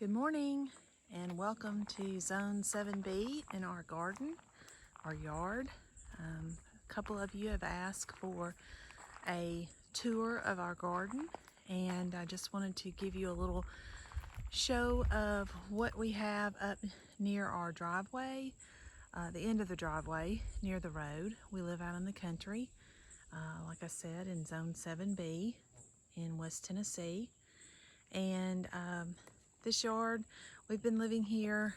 Good morning and welcome to Zone 7B in our garden, our yard. A couple of you have asked for a tour of our garden, and I just wanted to give you a little show of what we have up near our driveway, the end of the driveway near the road. We live out in the country, like I said, in Zone 7B in West Tennessee. And this yard, we've been living here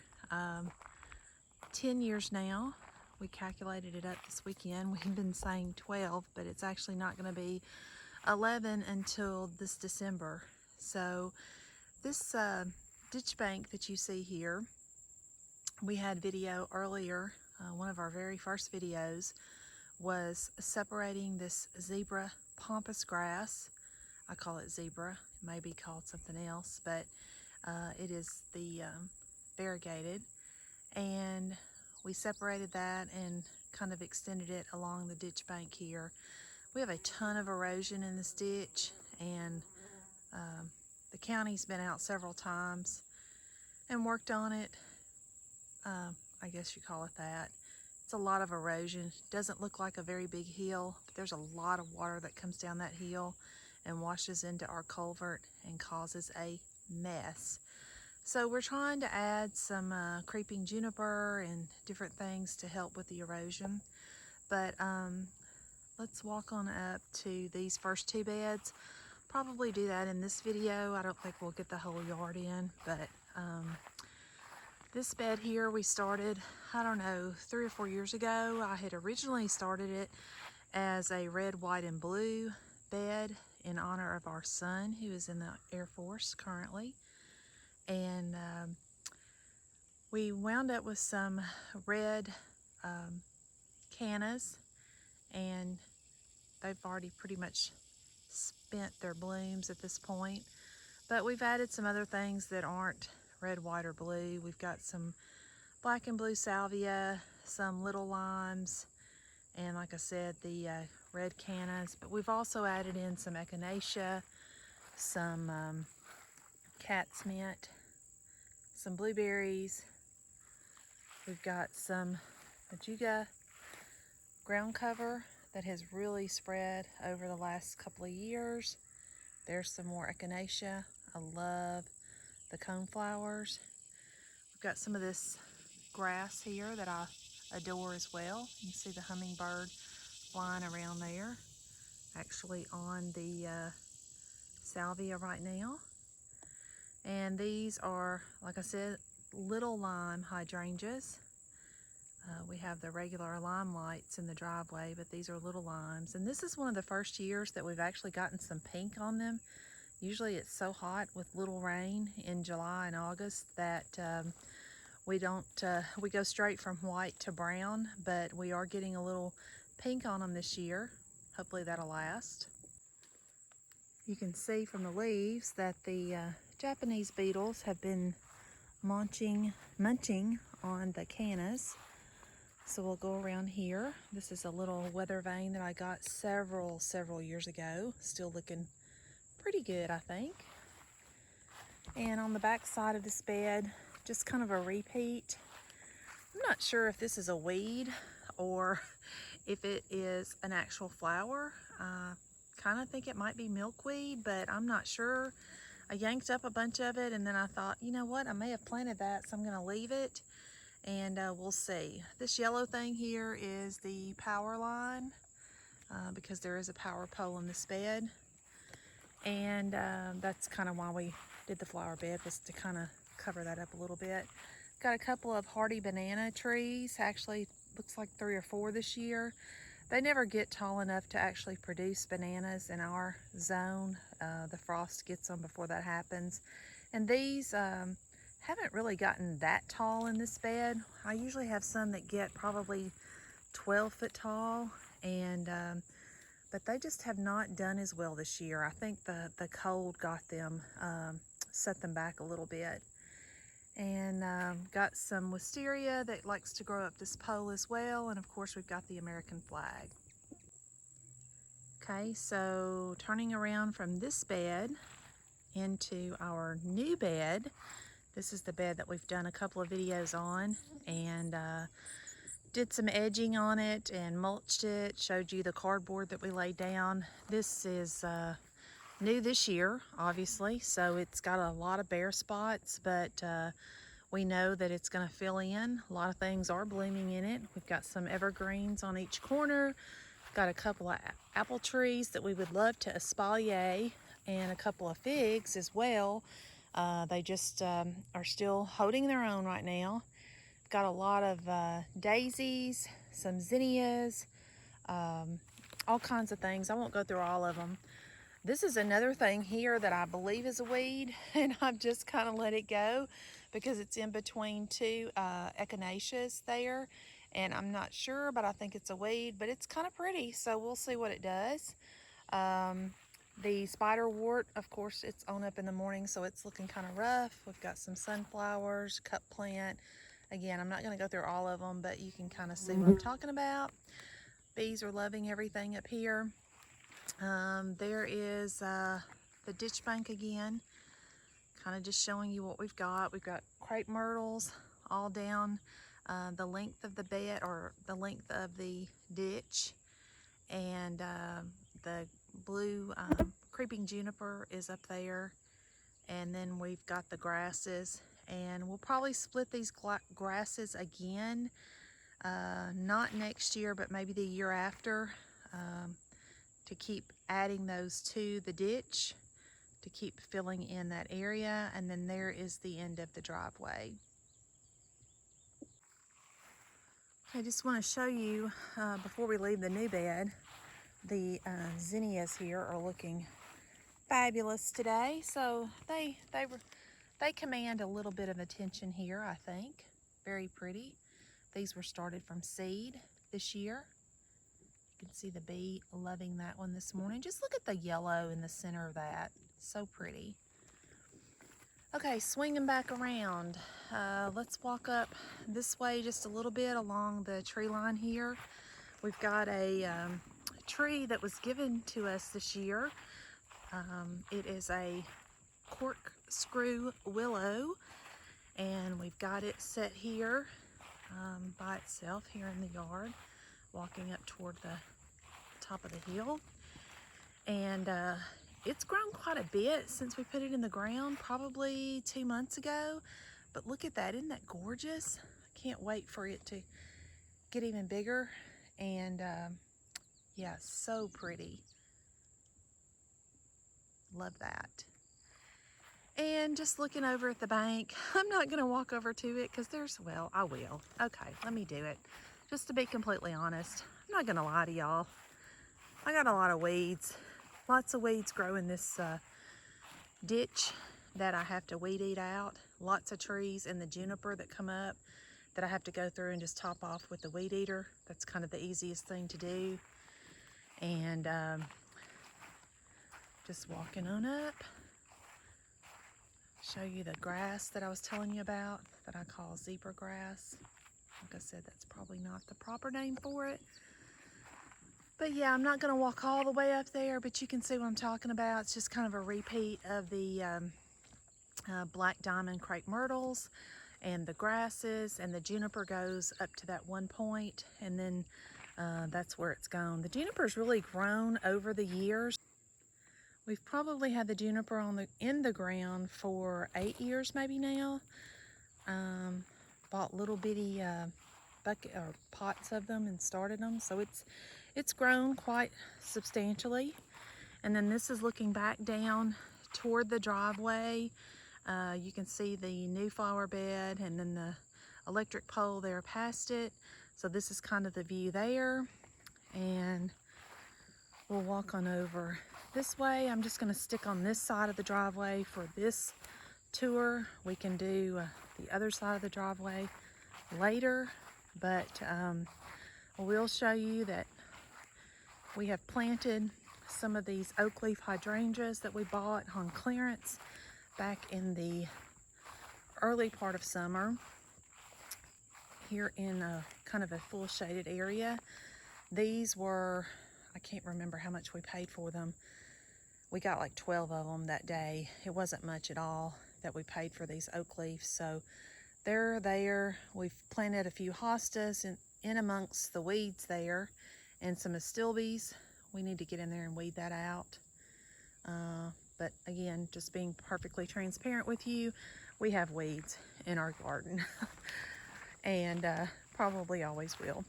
10 years now. We calculated it up this weekend. We've been saying 12, but it's actually not going to be 11 until this December. So this ditch bank that you see here, we had video earlier. One of our very first videos was separating this zebra pampas grass. I call it zebra. It may be called something else, but it is the variegated. And we separated that and kind of extended it along the ditch bank here. We have a ton of erosion in this ditch, and the county's been out several times and worked on it. I guess you call it that. It's a lot of erosion. It doesn't look like a very big hill, but there's a lot of water that comes down that hill and washes into our culvert and causes a mess. So we're trying to add some creeping juniper and different things to help with the erosion. But let's walk on up to these first two beds. Probably do that in this video. I don't think we'll get the whole yard in, but this bed here we started, I don't know, 3 or 4 years ago. I had originally started it as a red, white, and blue bed in honor of our son, who is in the Air Force currently. And we wound up with some red cannas, and they've already pretty much spent their blooms at this point. But we've added some other things that aren't red, white, or blue. We've got some black and blue salvia, some little limes, and like I said, the red cannas. But we've also added in some echinacea, some cat's mint, some blueberries. We've got some majuga ground cover that has really spread over the last couple of years. There's some more echinacea. I love the coneflowers. We've got some of this grass here that I adore as well. You can see the hummingbird flying around there, actually on the salvia right now. And these are, like I said, little lime hydrangeas. We have the regular lime lights in the driveway, but these are little limes. And this is one of the first years that we've actually gotten some pink on them. Usually it's so hot with little rain in July and August that we go straight from white to brown, but we are getting a little pink on them this year. Hopefully that'll last. You can see from the leaves that the Japanese beetles have been munching on the cannas. So we'll go around here. This is a little weather vane that I got several years ago. Still looking pretty good, I think. And on the back side of this bed, just kind of a repeat. I'm not sure if this is a weed or if it is an actual flower. Kind of think it might be milkweed, but I'm not sure. I yanked up a bunch of it, and then I thought, you know what, I may have planted that, so I'm going to leave it, and we'll see. This yellow thing here is the power line, because there is a power pole in this bed, and that's kind of why we did the flower bed, was to kind of cover that up a little bit. Got a couple of hardy banana trees, actually looks like 3 or 4 this year. They never get tall enough to actually produce bananas in our zone. The frost gets them before that happens. And these haven't really gotten that tall in this bed. I usually have some that get probably 12 foot tall, and but they just have not done as well this year. I think the cold got them, set them back a little bit. And got some wisteria that likes to grow up this pole as well, and of course we've got the American flag. Okay, so turning around from this bed into our new bed This is the bed that we've done a couple of videos on, and did some edging on it and mulched it, showed you the cardboard that we laid down. This is new this year, obviously, so it's got a lot of bare spots, but we know that it's going to fill in. A lot of things are blooming in it. We've got some evergreens on each corner, got a couple of apple trees that we would love to espalier, and a couple of figs as well. They just are still holding their own right now. Got a lot of daisies, some zinnias, all kinds of things. I won't go through all of them. This is another thing here that I believe is a weed, and I've just kind of let it go because it's in between two echinaceas there, and I'm not sure, but I think it's a weed, but it's kind of pretty, so we'll see what it does. The spiderwort, of course, it's on up in the morning, so it's looking kind of rough. We've got some sunflowers, cup plant. Again, I'm not going to go through all of them, but you can kind of see what I'm talking about. Bees are loving everything up here. There is the ditch bank again, kind of just showing you what we've got. We've got crepe myrtles all down the length of the bed, or the length of the ditch, and the blue creeping juniper is up there, and then we've got the grasses, and we'll probably split these grasses again, not next year, but maybe the year after, to keep adding those to the ditch to keep filling in that area. And then there is the end of the driveway. I just want to show you before we leave the new bed, the zinnias here are looking fabulous today, so they command a little bit of attention here, I think. Very pretty. These were started from seed this year. You can see the bee loving that one this morning. Just look at the yellow in the center of that. So pretty. Okay, swinging back around. Let's walk up this way just a little bit along the tree line here. We've got a tree that was given to us this year. It is a corkscrew willow, and we've got it set here by itself here in the yard, walking up toward the top of the hill. And it's grown quite a bit since we put it in the ground, probably 2 months ago. But look at that, isn't that gorgeous? I can't wait for it to get even bigger. And yeah, so pretty. Love that. And just looking over at the bank, I'm not going to walk over to it because there's, well, I will. Okay, let me do it. Just to be completely honest, I'm not going to lie to y'all. I got a lot of weeds. Lots of weeds grow in this ditch that I have to weed eat out. Lots of trees and the juniper that come up that I have to go through and just top off with the weed eater. That's kind of the easiest thing to do. And just walking on up. Show you the grass that I was telling you about that I call zebra grass. Like I said, that's probably not the proper name for it. But yeah, I'm not going to walk all the way up there, but you can see what I'm talking about. It's just kind of a repeat of the black diamond crepe myrtles and the grasses, and the juniper goes up to that one point, and then that's where it's gone. The juniper's really grown over the years. We've probably had the juniper in the ground for 8 years maybe now. Bought little bitty bucket or pots of them and started them, so it's grown quite substantially. And then this is looking back down toward the driveway. You can see the new flower bed and then the electric pole there past it. So this is kind of the view there. And we'll walk on over this way. I'm just going to stick on this side of the driveway for this tour. We can do the other side of the driveway later, but we'll show you that we have planted some of these oak leaf hydrangeas that we bought on clearance back in the early part of summer here in a kind of a full shaded area. These were, I can't remember how much we paid for them. We got like 12 of them that day. It wasn't much at all. that we paid for these oak leaves. So they're there. We've planted a few hostas in amongst the weeds there, and some astilbes. We need to get in there and weed that out. But again, just being perfectly transparent with you, we have weeds in our garden and probably always will.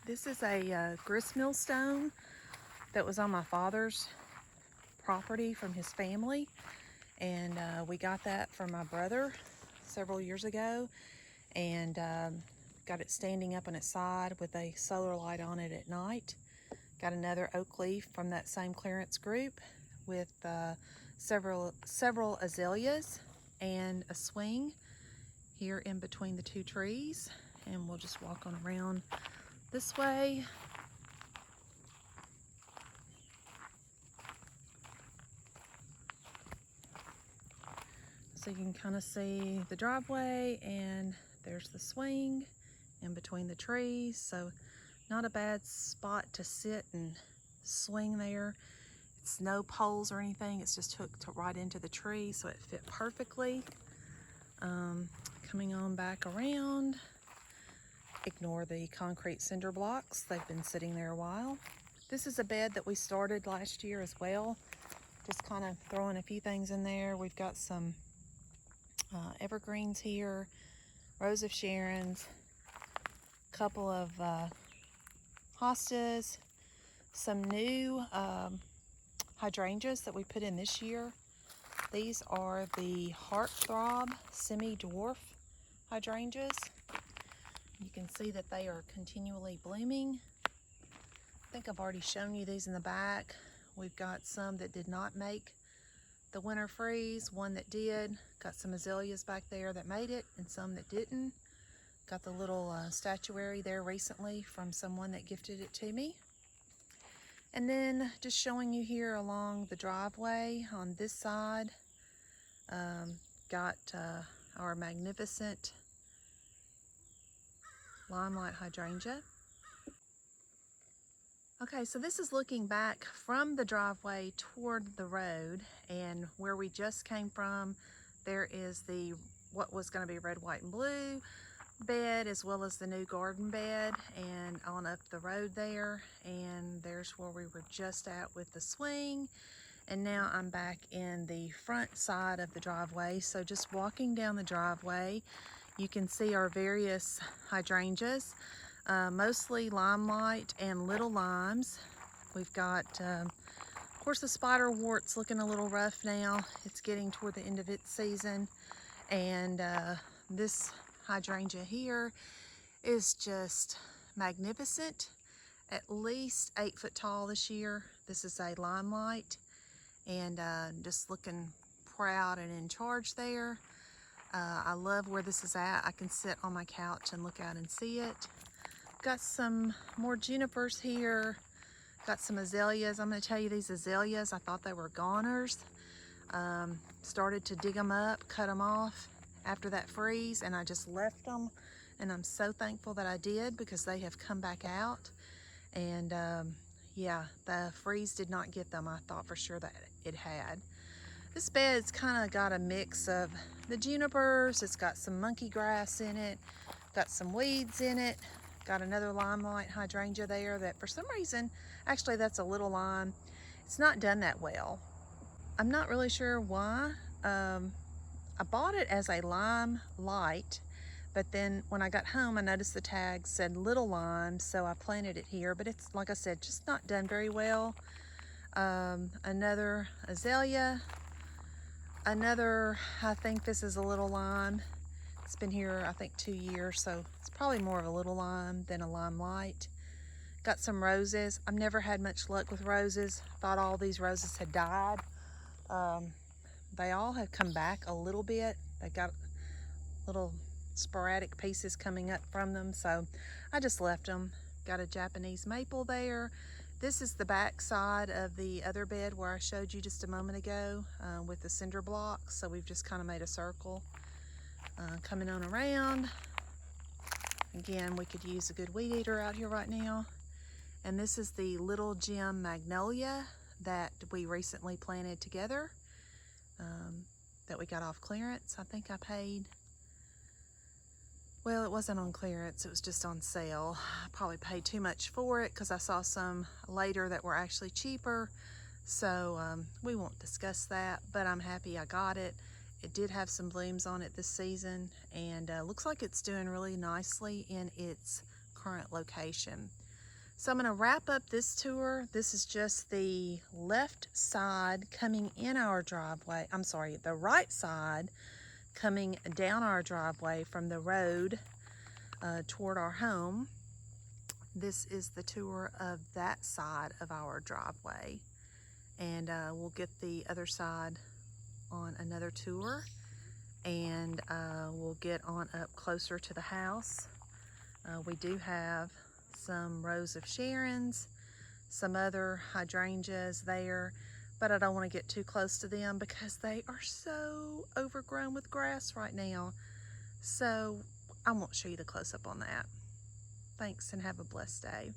This is a gristmill stone that was on my father's property from his family, and we got that from my brother several years ago, and got it standing up on its side with a solar light on it at night. Got another oak leaf from that same clearance group with several azaleas and a swing here in between the two trees. And we'll just walk on around this way. So you can kind of see the driveway, and there's the swing in between the trees. So not a bad spot to sit and swing there. It's no poles or anything, it's just hooked right into the tree, so it fit perfectly. Coming on back around, ignore the concrete cinder blocks, they've been sitting there a while. This is a bed that we started last year as well, just kind of throwing a few things in there. We've got some evergreens here, Rose of Sharon's, a couple of hostas, some new hydrangeas that we put in this year. These are the Heartthrob Semi-Dwarf hydrangeas. You can see that they are continually blooming. I think I've already shown you these in the back. We've got some that did not make the winter freeze, one that did. Got some azaleas back there that made it and some that didn't. Got the little statuary there recently from someone that gifted it to me. And then just showing you here along the driveway on this side, got our magnificent limelight hydrangea. Okay, so this is looking back from the driveway toward the road, and where we just came from, there is what was going to be red, white, and blue bed, as well as the new garden bed, and on up the road there, and there's where we were just at with the swing. And now I'm back in the front side of the driveway. So just walking down the driveway, you can see our various hydrangeas, mostly limelight and little limes. We've got of course the spiderwort's looking a little rough now. It's getting toward the end of its season, and this hydrangea here is just magnificent, at least 8 foot tall this year. This is a limelight, and just looking proud and in charge there. I love where this is at. I can sit on my couch and look out and see it. Got some more junipers here. Got some azaleas. I'm going to tell you, these azaleas, I thought they were goners. Started to dig them up, cut them off after that freeze, and I just left them, and I'm so thankful that I did, because they have come back out. And yeah, the freeze did not get them. I thought for sure that it had. This bed's kind of got a mix of the junipers, it's got some monkey grass in it, got some weeds in it, got another limelight hydrangea there that for some reason, actually that's a little lime, it's not done that well. I'm not really sure why. I bought it as a lime light, but then when I got home, I noticed the tag said little lime, so I planted it here, but it's, like I said, just not done very well. Another azalea, another, I think this is a little lime. It's been here, I think, 2 years, so it's probably more of a little lime than a lime light. Got some roses. I've never had much luck with roses. Thought all these roses had died. They all have come back a little bit. They got little sporadic pieces coming up from them, so I just left them. Got a Japanese maple there. This is the back side of the other bed where I showed you just a moment ago with the cinder blocks. So we've just kind of made a circle coming on around. Again, we could use a good weed eater out here right now. And this is the Little Gem Magnolia that we recently planted together. that we got off clearance. I think I paid, well, it wasn't on clearance, it was just on sale. I probably paid too much for it because I saw some later that were actually cheaper. So we won't discuss that, but I'm happy I got it. It did have some blooms on it this season, and looks like it's doing really nicely in its current location. So I'm going to wrap up this tour. This is just the left side coming in our driveway. I'm sorry, the right side coming down our driveway from the road toward our home. This is the tour of that side of our driveway. And we'll get the other side on another tour, and we'll get on up closer to the house. We do have some rows of Sharons, some other hydrangeas there, but I don't want to get too close to them because they are so overgrown with grass right now. So I won't show you the close-up on that. Thanks and have a blessed day.